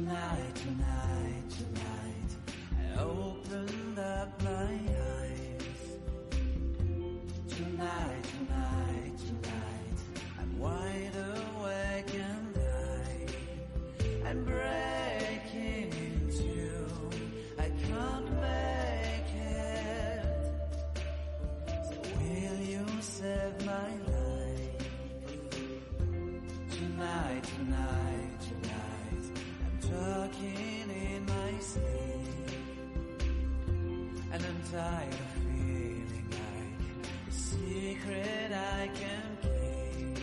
Tonight, tonight, tonight, I opened up my eyes. Tonight, tonight, tonight, I'm wide awake and I'm breaking into, I can't make it. So will you save my life? Tonight, tonight, tonight, I'm talking in my sleep, and I'm tired of feeling like a secret I can keep.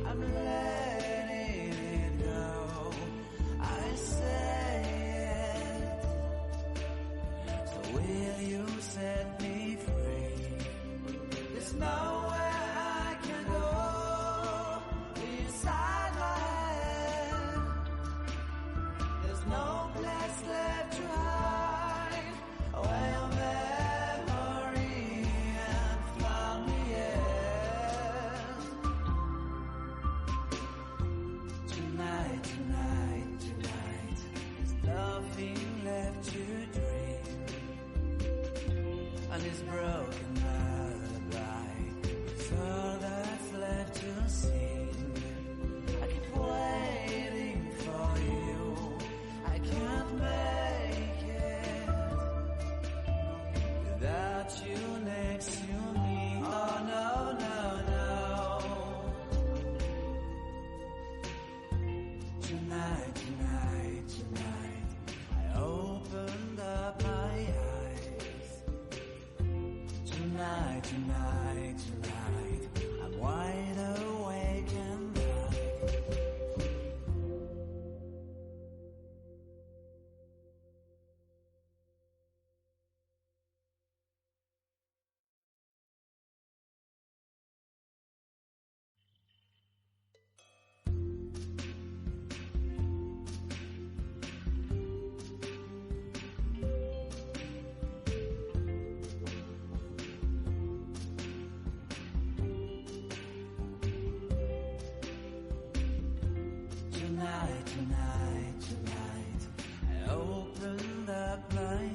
I'm letting it go, I say it. So will you set me free? There's nowhere I can go inside my head. There's no place left to hide away your memory and found me yet. Tonight, tonight, tonight, there's nothing left to dream. And this broken lullaby is all that's left to sing. I keep waiting for you, I can't make it without you next to me. Oh no, no, no. Tonight, tonight, tonight, I opened up my eyes. Tonight, tonight, tonight, I'm wide awake and tonight, tonight, tonight, I opened up my eyes.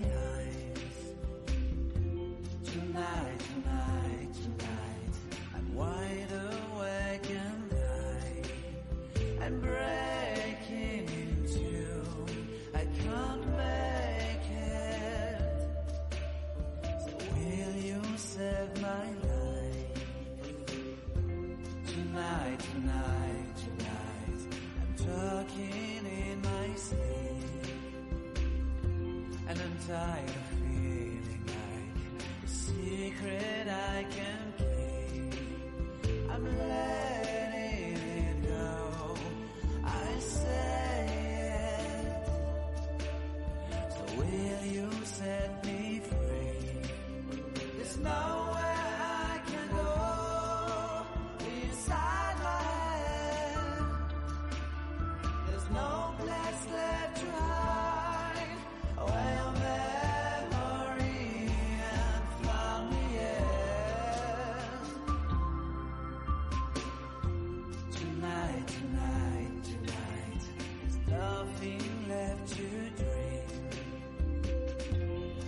Tonight, tonight, tonight, I'm wide awake and I'm breaking into, I can't make it. So will you save my life? Tonight, tonight, tonight, I'm talking in my sleep, and I'm tired of feeling like a secret I can keep. I'm letting it go, I say it. So will you set me free? There's nowhere I can go inside my head. There's no place left to hide away your memory and found me yet. Tonight, tonight, tonight, there's nothing left to dream.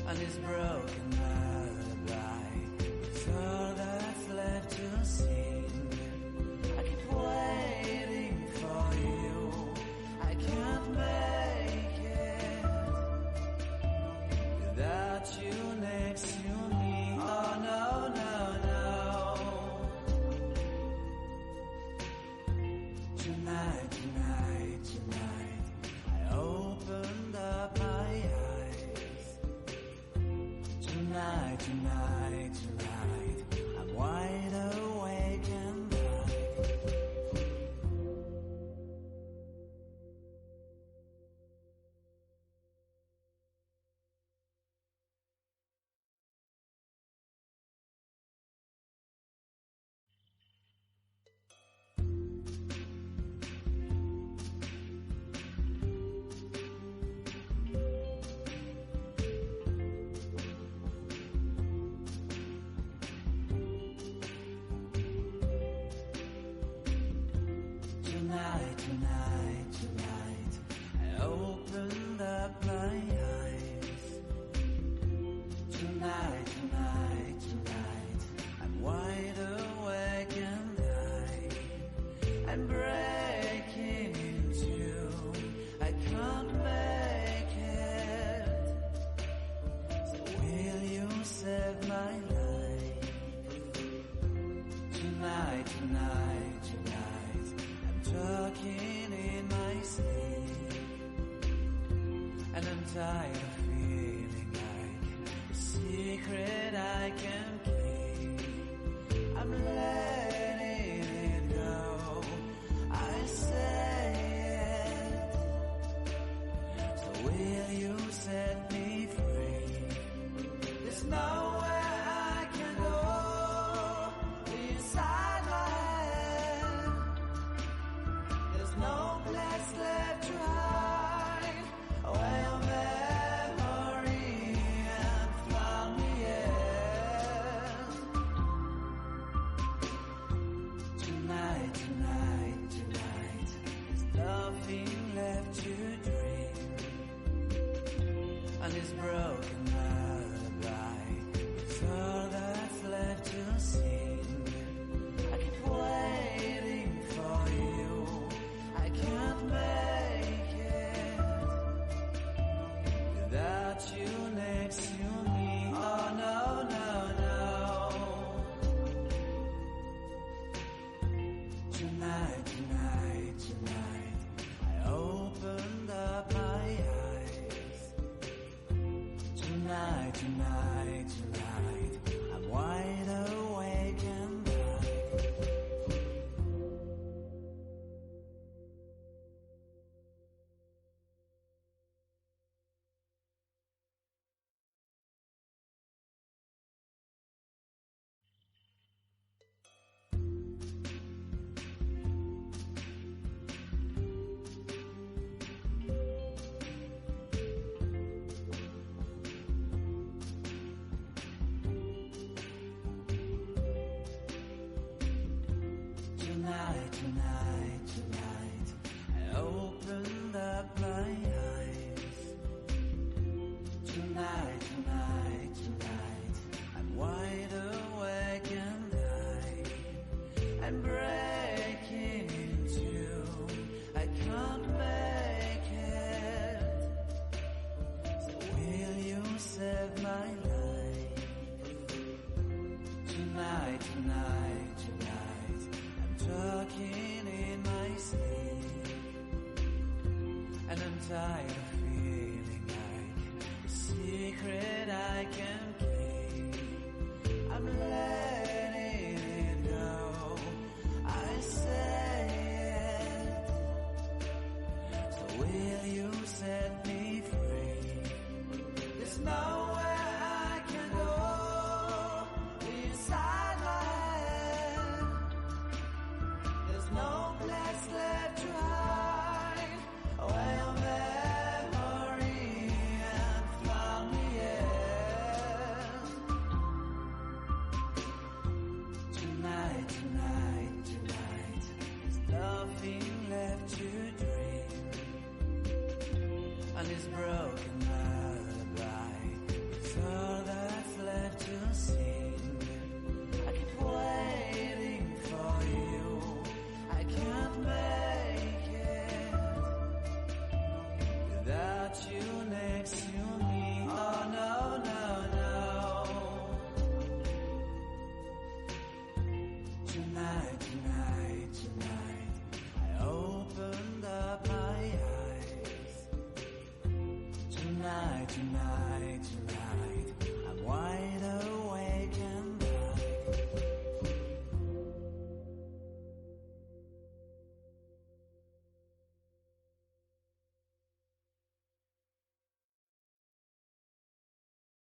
And this broken lullaby is all that's left to sing. I keep waiting for you, I can't make it without you next to me. Oh no, no, no. Tonight, tonight, tonight, I opened up my eyes. Tonight, tonight, tonight, I'm wide awake and tonight, tonight, tonight, I And I'm tired of feeling like a secret I can keep. I'm letting it go, I say it. So will you set me free? There's nowhere I can go inside my head. There's no place left to hide away your memory and found me in. Tonight, tonight, tonight, there's nothing left to dream. And this broken lullaby is all that's left to sing. I keep waiting for you, I can't make it without you next to me. Oh no, no, no. Tonight, tonight, tonight, I opened up my eyes. Tonight, tonight, tonight, I'm wide awake and bright. Tonight, tonight, tonight, I opened up my eyes. Tonight, tonight, tonight, I'm wide awake and I'm breaking into, I can't make it. So will you save my life? Tonight, tonight, tonight, I'm talking in my sleep. And I'm tired of feeling like a secret I can keep. I'm letting it go, I say it. So will you set me free? There's nowhere I can go inside my head. There's no place left to hide away your memory and found me in. Tonight, tonight, tonight, there's nothing left to dream. And this broken lullaby is all that's left to sing. I keep waiting for you, I can't make it without you next to me. Oh no, no, no. Tonight, tonight, tonight,